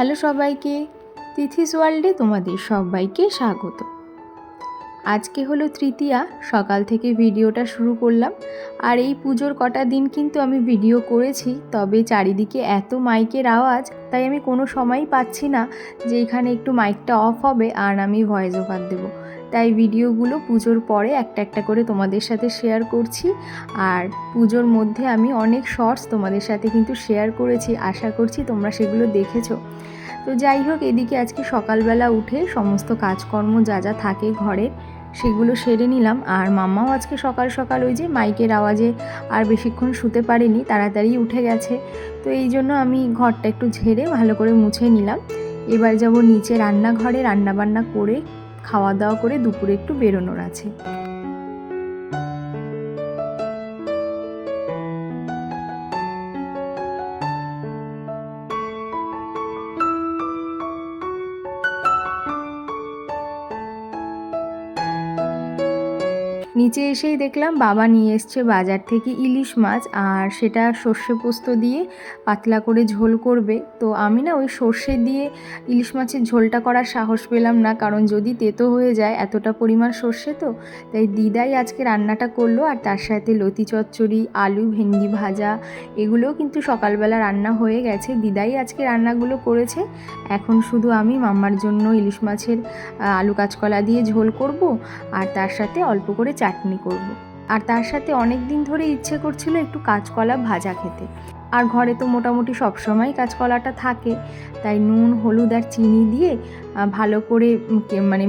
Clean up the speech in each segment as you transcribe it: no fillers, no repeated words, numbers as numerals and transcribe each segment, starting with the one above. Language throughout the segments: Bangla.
হ্যালো সবাইকে, তিথিস ওয়ার্ল্ডে তোমাদের সবাইকে স্বাগত। আজকে হলো তৃতীয়া, সকাল থেকে ভিডিওটা শুরু করলাম। আর এই পুজোর কটা দিন কিন্তু আমি ভিডিও করেছি, তবে চারিদিকে এত মাইকের আওয়াজ, তাই আমি কোনো সময়ই পাচ্ছি না যে এখানে একটু মাইকটা অফ হবে আর আমি ভয়েস ওভার দেবো। তাই ভিডিওগুলো পুজোর পরে একটা একটা করে তোমাদের সাথে শেয়ার করছি। আর পুজোর মধ্যে আমি অনেক শর্টস তোমাদের সাথে কিন্তু শেয়ার করেছি, আশা করছি তোমরা সেগুলো দেখেছো। তো যাই হোক, এদিকে আজকে সকালবেলা উঠে সমস্ত কাজকর্ম যা যা থাকে ঘরের সেগুলো সেরে নিলাম। আর মাম্মাও আজকে সকাল সকাল ওই যে মাইকের আওয়াজে আর বেশিক্ষণ শুতে পারেনি, তাড়াতাড়ি উঠে গেছে। তো এই জন্য আমি ঘরটা একটু ঝেড়ে ভালো করে মুছে নিলাম। এবার যাব নিচে রান্নাঘরে, রান্নাবান্না করে খাওয়া দাওয়া করে দুপুরে একটু বেরোনোর আছে। নিচে এসেই দেখলাম বাবা নিয়ে এসছে বাজার থেকে ইলিশ মাছ, আর সেটা সর্ষে পোস্ত দিয়ে পাতলা করে ঝোল করবে। তো আমি না ওই সর্ষে দিয়ে ইলিশ মাছের ঝোলটা করার সাহস পেলাম না, কারণ যদি তেতো হয়ে যায়, এতটা পরিমাণ সর্ষে তো। তাই দিদাই আজকে রান্নাটা করলো, আর তার সাথে লতি চচ্চড়ি, আলু ভেন্ডি ভাজা, এগুলোও কিন্তু সকালবেলা রান্না হয়ে গেছে। দিদাই আজকে রান্নাগুলো করেছে। এখন শুধু আমি মাম্মার জন্য ইলিশ মাছের আলু কাঁচকলা দিয়ে ঝোল করব, আর তার সাথে অল্প করে চাটনি করব। আর তার সাথে অনেক দিন ধরে ইচ্ছে করছিল একটু কাঁচকলা ভাজা খেতে। আর ঘরে তো মোটামুটি সবসময় কাঁচকলাটা থাকে, তাই নুন হলুদ আর চিনি দিয়ে ভালো করে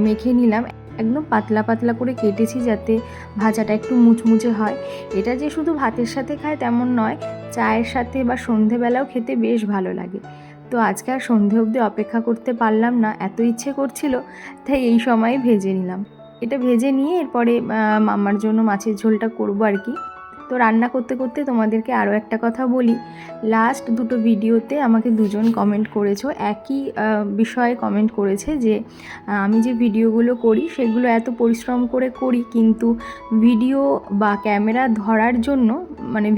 মেখে নিলাম। একদম পাতলা পাতলা করে কেটেছি যাতে ভাজাটা একটু মুচমুচে হয়। এটা যে শুধু ভাতের সাথে খায় তেমন নয়, চায়ের সাথে বা সন্ধেবেলাও খেতে বেশ ভালো লাগে। তো আজকে আর সন্ধে অবধি অপেক্ষা করতে পারলাম না, এত ইচ্ছে করছিল, তাই এই সময় ভেজে নিলাম। এটা ভেজে নিয়ে এরপরে মাম্মার জন্য মাছের ঝোলটা করবো আর কি। তো রান্না করতে করতে তোমাদেরকে আরও একটা কথা বলি, লাস্ট দুটো ভিডিওতে আমাকে দুজন কমেন্ট করেছো, একই বিষয়ে কমেন্ট করেছে যে আমি যে ভিডিওগুলো করি সেগুলো এত পরিশ্রম করে করি, কিন্তু ভিডিও বা ক্যামেরা ধরার জন্য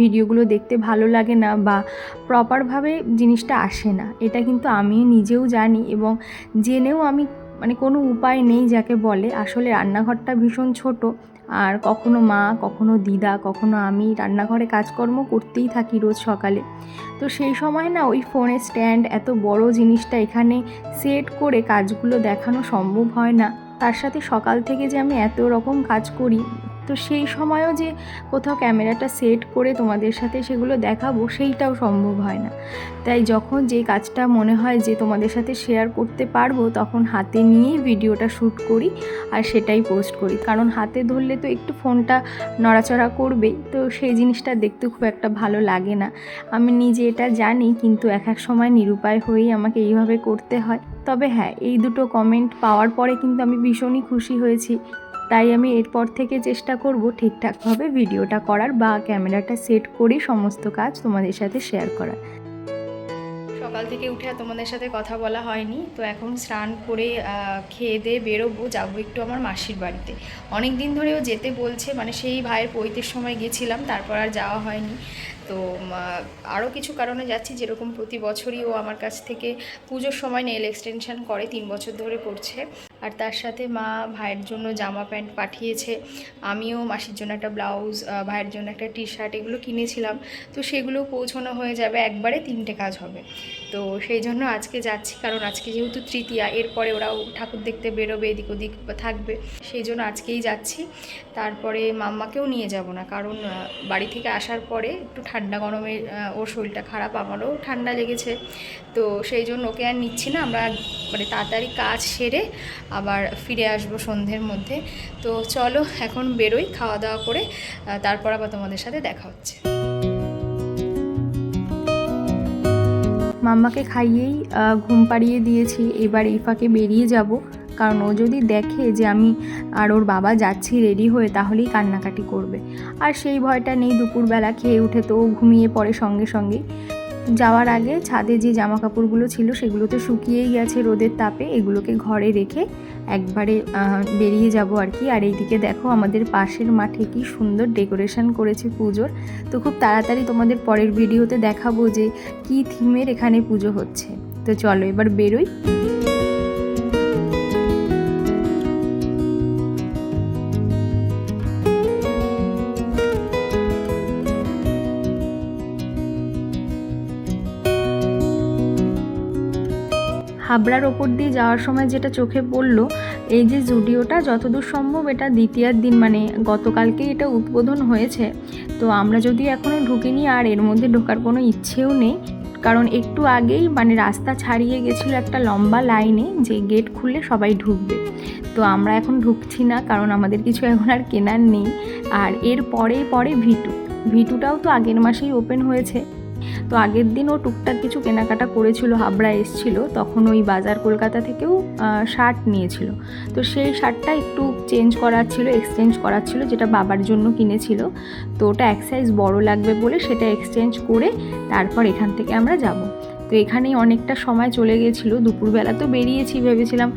ভিডিওগুলো দেখতে ভালো লাগে না বা প্রপারভাবে জিনিসটা আসে না। এটা কিন্তু আমি নিজেও জানি, এবং জেনেও আমি কোনো উপায় নেই যাকে বলে। আসলে রান্নাঘরটা ভীষণ ছোট, আর কখনো মা, কখনো দিদা, কখনো আমি রান্নাঘরে কাজকর্ম করতেই থাকি রোজ সকালে। তো সেই সময় না ওই ফোনের স্ট্যান্ড, এত বড় জিনিসটা এখানে সেট করে কাজগুলো দেখানো সম্ভব হয় না। তার সাথে সকাল থেকে যে আমি এত রকম কাজ করি, তো সেই সময়ও যে কোথাও ক্যামেরাটা সেট করে তোমাদের সাথে সেগুলো দেখাবো, সেইটাও সম্ভব হয় না। তাই যখন যে কাজটা মনে হয় যে তোমাদের সাথে শেয়ার করতে পারবো, তখন হাতে নিয়েই ভিডিওটা শ্যুট করি আর সেটাই পোস্ট করি। কারণ হাতে ধরলে তো একটু ফোনটা নড়াচড়া করবেই, তো সেই জিনিসটা দেখতে খুব একটা ভালো লাগে না। আমি নিজে এটা জানি, কিন্তু এক এক সময় নিরুপায় হয়েই আমাকে এইভাবে করতে হয়। তবে হ্যাঁ, এই দুটো কমেন্ট পাওয়ার পরে কিন্তু আমি ভীষণই খুশি হয়েছি। তাই আমি এরপর থেকে চেষ্টা করব ঠিকঠাকভাবে ভিডিওটা করার বা ক্যামেরাটা সেট করে সমস্ত কাজ তোমাদের সাথে শেয়ার করার। সকাল থেকে উঠে আর তোমাদের সাথে কথা বলা হয়নি, তো এখন স্নান করে খেয়ে দিয়ে বেরোবো, যাবো একটু আমার মাসির বাড়িতে। অনেক দিন ধরেও যেতে বলছে, সেই ভাইয়ের পৈতের সময় গেছিলাম, তারপর আর যাওয়া হয়নি। তো আরও কিছু কারণে যাচ্ছি, যেরকম প্রতি বছরই ও আমার কাছ থেকে পুজোর সময় নেল এক্সটেনশন করে, 3 বছর ধরে করছে। আর তার সাথে মা ভাইয়ের জন্য জামা প্যান্ট পাঠিয়েছে, আমিও মাসির জন্য একটা ব্লাউজ, ভাইয়ের জন্য একটা টি শার্ট, এগুলো কিনেছিলাম। তো সেগুলো পৌঁছানো হয়ে যাবে, একবারে 3টে কাজ হবে। তো সেই জন্য আজকে যাচ্ছি, কারণ আজকে যেহেতু তৃতীয়া, এরপরে ওরাও ঠাকুর দেখতে বেরোবে, এদিক ওদিক থাকবে, সেই জন্য আজকেই যাচ্ছি। তারপরে মাম্মাকেও নিয়ে যাব না, কারণ বাড়ি থেকে আসার পরে একটু ঠান্ডা গরমে ওর শরীরটা খারাপ, আমারও ঠান্ডা লেগেছে। তো সেই জন্য ওকে আর নিচ্ছি না। আমরা তাড়াতাড়ি কাজ সেরে আবার ফিরে আসবো সন্ধ্যের মধ্যে। তো চলো এখন বেরোই, খাওয়া দাওয়া করে তারপর আবার তোমাদের সাথে দেখা হচ্ছে। মাম্মাকে খাইয়েই ঘুম পাড়িয়ে দিয়েছি, এবার এই ফাঁকে বেরিয়ে যাব, কারণ ও যদি দেখে যে আমি আর ওর বাবা যাচ্ছি রেডি হয়ে, তাহলেই কান্নাকাটি করবে। আর সেই ভয়টা নেই, দুপুরবেলা খেয়ে উঠে তো ও ঘুমিয়ে পড়ে সঙ্গে সঙ্গেই। যাওয়ার আগে ছাদে যে জামা কাপড়গুলো ছিল সেগুলো তো শুকিয়েই গেছে রোদের তাপে, এগুলোকে ঘরে রেখে একবারে বেরিয়ে যাব আর কি। আর এইদিকে দেখো আমাদের পাশের মাঠে কি সুন্দর ডেকোরেশন করেছে পুজোর। তো খুব তাড়াতাড়ি তোমাদের পরের ভিডিওতে দেখাবো যে কি থিমের এখানে পুজো হচ্ছে। তো চলো এবার বেরোই। হাবড়ার ওপর দিয়ে যাওয়ার সময় যেটা চোখে পড়লো, এই যে জুডিওটা যতদূর সম্ভব এটা দ্বিতীয়ার দিন, মানে গতকালকে এটা উদ্বোধন হয়েছে। তো আমরা যদিও এখনও ঢুকিনি, আর এর মধ্যে ঢোকার কোনো ইচ্ছেও নেই, কারণ একটু আগেই মানে রাস্তা ছাড়িয়ে গেছিলো একটা লম্বা লাইনে যে গেট খুললে সবাই ঢুকবে। তো আমরা এখন ঢুকছি না, কারণ আমাদের কিছু এখন আর কেনার নেই। আর এর পরে ভিটুটাও তো আগের মাসেই ওপেন হয়েছে। তো আগের দিন ও টুকটাক কিছু কেনাকাটা করেছিল, হাবড়া এসেছিলো, তখন ওই বাজার কলকাতা থেকেও শার্ট নিয়েছিল। তো সেই শার্টটা একটু এক্সচেঞ্জ করার ছিল, যেটা বাবার জন্য কিনেছিল। তো ওটা এক সাইজ বড় লাগবে বলে সেটা এক্সচেঞ্জ করে তারপর এখান থেকে আমরা যাব। তো এখানেই অনেকটা সময় চলে গেছিলো। দুপুরবেলা তো বেরিয়েছি, ভেবেছিলাম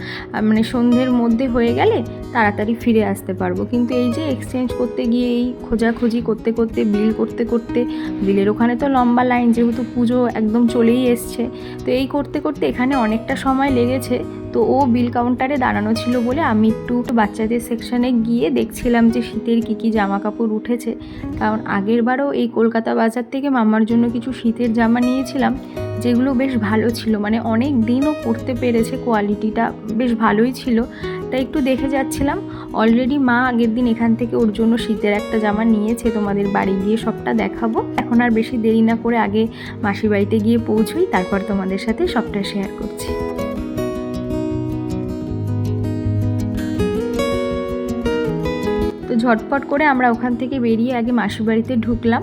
মানে সন্ধ্যের মধ্যে হয়ে গেলে তাড়াতাড়ি ফিরে আসতে পারবো, কিন্তু এই যে এক্সচেঞ্জ করতে গিয়ে এই খোঁজাখুঁজি করতে করতে বিল করতে বিলের ওখানে তো লম্বা লাইন, যেহেতু পুজো একদম চলেই এসছে, তো এই করতে করতে এখানে অনেকটা সময় লেগেছে। তো ও বিল কাউন্টারে দাঁড়ানো ছিল বলে আমি একটু বাচ্চাদের সেকশানে গিয়ে দেখছিলাম যে শীতের কী জামা কাপড় উঠেছে, কারণ আগেরবারও এই কলকাতা বাজার থেকে মামার জন্য কিছু শীতের জামা নিয়েছিলাম, যেগুলো বেশ ভালো ছিল, মানে অনেক দিনও পরতে পেরেছে, কোয়ালিটিটা বেশ ভালোই ছিল। তাই একটু দেখে যাচ্ছিলাম। অলরেডি মা আগের দিন এখান থেকে ওর জন্য শীতের একটা জামা নিয়েছে, তোমাদের বাড়ি গিয়ে সবটা দেখাবো। এখন আর বেশি দেরি না করে আগে মাসির বাড়িতে গিয়ে পৌঁছই, তারপর তোমাদের সাথে সবটা শেয়ার করছি। তো ঝটপট করে আমরা ওখান থেকে বেরিয়ে আগে মাসির বাড়িতে ঢুকলাম।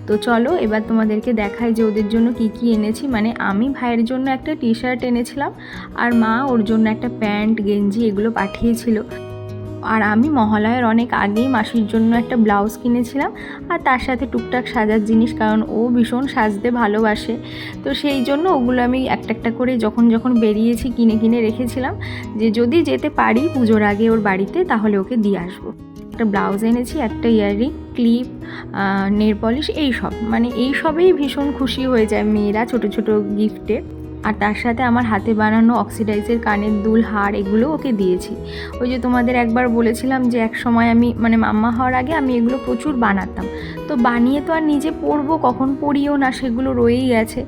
তো চলো এবার তোমাদেরকে দেখাই যে ওদের জন্য কি এনেছি। মানে আমি ভাইয়ের জন্য একটা টি শার্ট এনেছিলাম, আর মা ওর জন্য একটা প্যান্ট গেঞ্জি এগুলো পাঠিয়েছিল। আর আমি মহালয়ার অনেক আগেই মাসির জন্য একটা ব্লাউজ কিনেছিলাম, আর তার সাথে টুকটাক সাজার জিনিস, কারণ ও ভীষণ সাজতে ভালোবাসে। তো সেই জন্য ওগুলো আমি একটা একটা করে যখন বেরিয়েছি কিনে রেখেছিলাম, যে যদি যেতে পারি পুজোর আগে ওর বাড়িতে তাহলে ওকে দিয়ে আসবো। একটা ব্লাউজ এনেছি, একটা ইয়াররিং, ক্লিপ, নেল পলিশ, এইসবেই ভীষণ খুশি হয়ে যায় মেয়েরা ছোট ছোট গিফটে। আর তার সাথে আমার হাতে বানানো অক্সিডাইজের কানের দুল, হার, এগুলো ওকে দিয়েছি। ওই যে তোমাদের একবার বলেছিলাম যে এক সময় আমি মানে মাম্মা হওয়ার আগে আমি এগুলো প্রচুর বানাতাম, তো বানিয়ে তো আর নিজে পরবো, কখন পরিও না, সেগুলো রয়েই গেছে।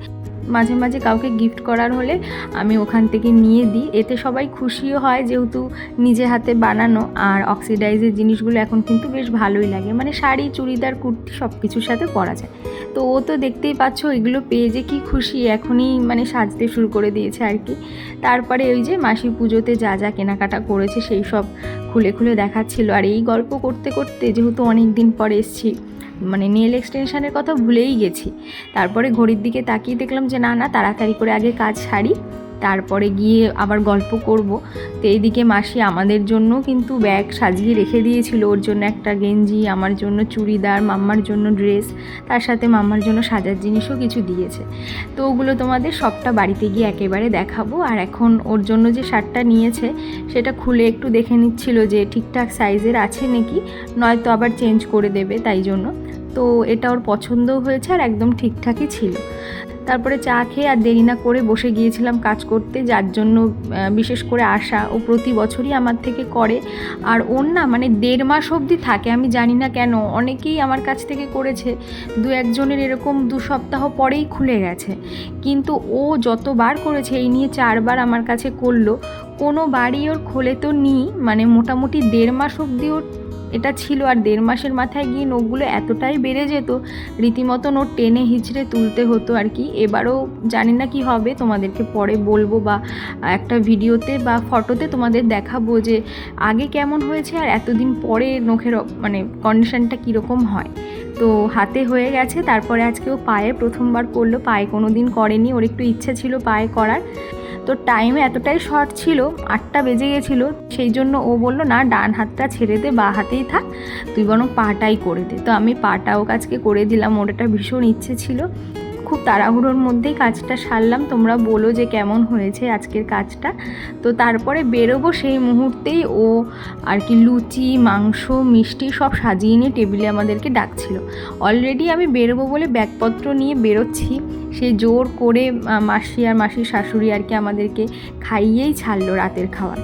মাঝে মাঝে কাউকে গিফট করার হলে আমি ওখান থেকে নিয়ে দিই, এতে সবাই খুশিও হয়, যেহেতু নিজে হাতে বানানো। আর অক্সিডাইজের জিনিসগুলো এখন কিন্তু বেশ ভালোই লাগে, মানে শাড়ি, চুড়িদার, কুর্তি সব কিছুর সাথে পরা যায়। তো ও তো দেখতেই পাচ্ছ এগুলো পেয়ে যে কী খুশি, এখনই মানে সাজতে শুরু করে দিয়েছে আর কি। তারপরে ওই যে মাসি পুজোতে যা কেনাকাটা করেছে সেই সব খুলে দেখাচ্ছিল। আর এই গল্প করতে করতে যেহেতু অনেক দিন পরে এসেছি, মানে নেল এক্সটেনশানের কথা ভুলেই গেছি। তারপরে ঘড়ির দিকে তাকিয়ে দেখলাম যে না তাড়াতাড়ি করে আগে কাজ সারি, তারপরে গিয়ে আবার গল্প করব। তো এইদিকে মাসি আমাদের জন্য কিন্তু ব্যাগ সাজিয়ে রেখে দিয়েছিল, ওর জন্য একটা গেঞ্জি, আমার জন্য চুড়িদার, মাম্মার জন্য ড্রেস, তার সাথে মাম্মার জন্য সাজার জিনিসও কিছু দিয়েছে। তো ওগুলো তোমাদের সবটা বাড়িতে গিয়ে একেবারে দেখাবো। আর এখন ওর জন্য যে শার্টটা নিয়েছে সেটা খুলে একটু দেখে নিচ্ছিল যে ঠিকঠাক সাইজের আছে নাকি, নয়তো আবার চেঞ্জ করে দেবে, তাই জন্য। তো এটা ওর পছন্দও হয়েছে আর একদম ঠিকঠাকই ছিল। তারপরে চা খেয়ে আর দেরি না করে বসে গিয়েছিলাম কাজ করতে, যার জন্য বিশেষ করে আশা, ও প্রতি বছরই আমার থেকে করে। আর ওর না মানে 1.5 মাস অবধি থাকে, আমি জানি না কেন, অনেকেই আমার কাছ থেকে করেছে, 2-1 জনের এরকম 2 সপ্তাহ পরেই খুলে গেছে। কিন্তু ও যতবার করেছে, এই নিয়ে 4 বার আমার কাছে করলো, কোনো বাড়ি ওর খোলে তো নি, মানে মোটামুটি 1.5 মাস অবধি ওর এটা ছিল। আর 1.5 মাসের মাথায় গিয়ে নখগুলো এতটাই বেড়ে যেত, রীতিমতো নোট টেনে হিচড়ে তুলতে হতো আর কি। এবারও জানি না কি হবে, তোমাদেরকে পরে বলবো, বা একটা ভিডিওতে বা ফটোতে তোমাদের দেখাবো যে আগে কেমন হয়েছে আর এতদিন পরে নখের মানে কন্ডিশনটা কীরকম হয়। তো হাতে হয়ে গেছে। তারপরে আজকেও পায়ে প্রথমবার করলো, পায়ে কোনো দিন করেনি, ওর একটু ইচ্ছে ছিল পায়ে করার। তো টাইমে এতটাই শর্ট ছিল, 8টা বেজে গেছিলো, সেই জন্য ও বললো না ডান হাতটা ছেড়ে দে, বা হাতেই থাক, তুই বরং পাটাই করে দে। তো আমি পাটাও আজকে করে দিলাম, ওর একটা ভীষণ ইচ্ছে ছিল। খুব তাড়াহুড়োর মধ্যেই কাজটা সারলাম। তোমরা বলো যে কেমন হয়েছে আজকের কাজটা। তো তারপরে বেরোবো সেই মুহূর্তেই ও আর কি লুচি, মাংস, মিষ্টি সব সাজিয়ে নিয়ে টেবিলে আমাদেরকে ডাকছিল। অলরেডি আমি বেরোবো বলে ব্যাগপত্র নিয়ে বেরোচ্ছি, সে জোর করে মাসি আর মাসির শাশুড়ি আর কি আমাদেরকে খাইয়েই ছাড়লো রাতের খাওয়া।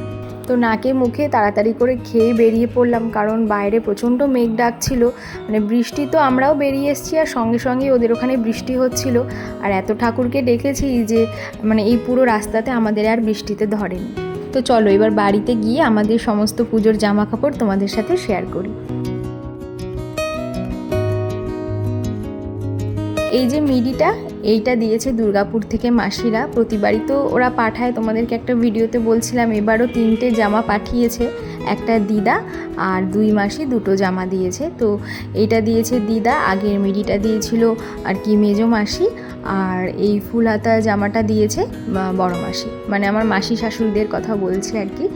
তো নাকে মুখে তাড়াতাড়ি করে খেয়ে বেরিয়ে পড়লাম, কারণ বাইরে প্রচণ্ড মেঘ ডাকছিল, মানে বৃষ্টি। তো আমরাও বেরিয়ে এসেছি আর সঙ্গে সঙ্গে ওদের ওখানে বৃষ্টি হচ্ছিল। আর এত ঠাকুরকে ডেকেছি যে মানে এই পুরো রাস্তাতে আমাদের আর বৃষ্টিতে ধরেনি। তো চলো এবার বাড়িতে গিয়ে আমাদের সমস্ত পুজোর জামা কাপড় তোমাদের সাথে শেয়ার করি। এই যে মিডিটা, এইটা দিয়েছে দুর্গাপুর থেকে মাসিরা। প্রতিবারই তো ওরা পাঠায়, তোমাদেরকে একটা ভিডিওতে বলছিলাম। এবারও 3টে জামা পাঠিয়েছে, একটা দিদা আর 2 মাসি 2টো জামা দিয়েছে। তো এইটা দিয়েছে দিদা, আগের মিডিটা দিয়েছিল আর কি মেজো মাসি, আর এই ফুল হাতা জামাটা দিয়েছে বড় মাসি, মানে আমার মাসি শাশুড়িদের কথা বলছে আর কি।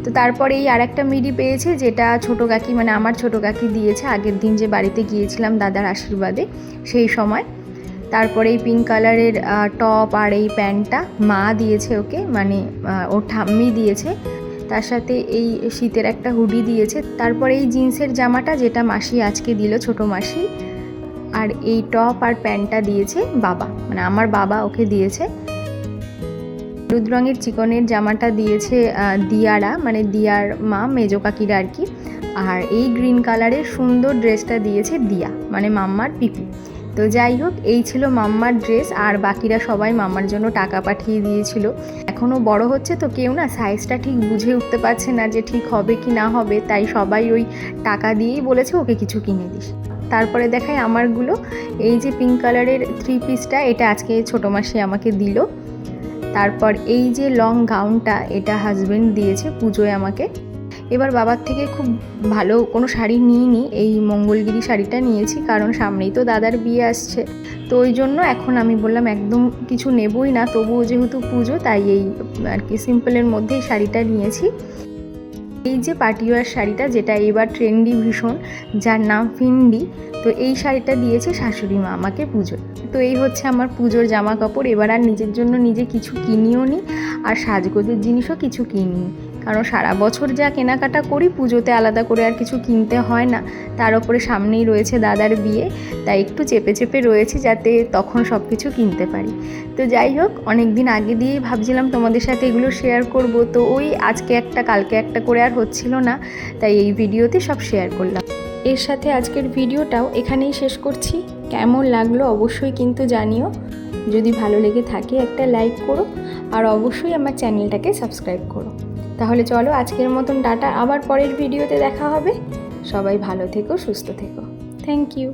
তো তারপরে এই আর একটা মিডি পেয়েছে, যেটা ছোটো কাকি মানে আমার ছোটো কাকি দিয়েছে আগের দিন যে বাড়িতে গিয়েছিলাম দাদার আশীর্বাদে সেই সময়। তারপরে এই পিঙ্ক কালারের টপ আর এই প্যান্টটা মা দিয়েছে ওকে, মানে ওর ঠাম্মি দিয়েছে। তার সাথে এই শীতের একটা হুডি দিয়েছে। তারপরে এই জিন্সের জামাটা যেটা মাসি আজকে দিল, ছোটো মাসি। আর এই টপ আর প্যান্টটা দিয়েছে বাবা, মানে আমার বাবা ওকে দিয়েছে। হলুদ রঙের চিকনের জামাটা দিয়েছে দিয়ারা, মানে দিয়ার মা মেজো কাকিরা আর কি। আর এই গ্রিন কালারের সুন্দর ড্রেসটা দিয়েছে দিয়া, মানে মাম্মার পিপি। তো যাই হোক, এই ছিল মাম্মার ড্রেস। আর বাকিরা সবাই মাম্মার জন্য টাকা পাঠিয়ে দিয়েছিল। এখনও বড় হচ্ছে তো কেউ না সাইজটা ঠিক বুঝে উঠতে পারছে না যে ঠিক হবে কি না হবে, তাই সবাই ওই টাকা দিয়েই বলেছে ওকে কিছু কিনে দিস। তারপরে দেখায় আমারগুলো। এই যে পিঙ্ক কালারের 3 পিসটা, এটা আজকে ছোটো মাসি আমাকে দিল। তারপর এই যে লং গাউনটা, এটা হাজব্যান্ড দিয়েছে পুজোয় আমাকে। এবার বাবার থেকে খুব ভালো কোনো শাড়ি নিইনি, এই মঙ্গলগিরি শাড়িটা নিয়েছি, কারণ সামনেই তো দাদার বিয়ে আসছে। তো ওই জন্য এখন আমি বললাম একদম কিছু নেবই না, তবুও যেহেতু পুজো তাই এই আর কি সিম্পলের মধ্যেই শাড়িটা নিয়েছি। এই যে পার্টিওয়ার শাড়িটা, যেটা এবার ট্রেন্ডি ভীষণ, যার নাম ফিন্ডি, তো এই শাড়িটা দিয়েছে শাশুড়ি মা আমাকে পুজোয়। তো এই হচ্ছে আমার পুজোর জামা কাপড়। এবার আর নিজের জন্য নিজে কিছু কিনিও নি, আর সাজগোজের জিনিসও কিছু কিনি, কারণ সারা বছর যা কেনাকাটা করি পুজোতে আলাদা করে আর কিছু কিনতে হয় না। তার উপরে সামনেই রয়েছে দাদার বিয়ে, তাই একটু চেপে চেপে রয়েছে যাতে তখন সব কিছু কিনতে পারি। তো যাই হোক, অনেক দিন আগে দিয়েই ভাবছিলাম তোমাদের সাথে এগুলো শেয়ার করব, তো ওই আজকে একটা কালকে একটা করে আর হচ্ছিল না, তাই এই ভিডিওতে সব শেয়ার করলাম। এর সাথে আজকের ভিডিওটাও এখানেই শেষ করছি। কেমন লাগলো অবশ্যই কিন্তু জানিও। যদি ভালো লেগে থাকে একটা লাইক করো, আর অবশ্যই আমার চ্যানেলটাকে সাবস্ক্রাইব করো। তাহলে চলো আজকের মতন টাটা, আবার পরের ভিডিওতে দেখা হবে। সবাই ভালো থেকো, সুস্থ থেকো। Thank you.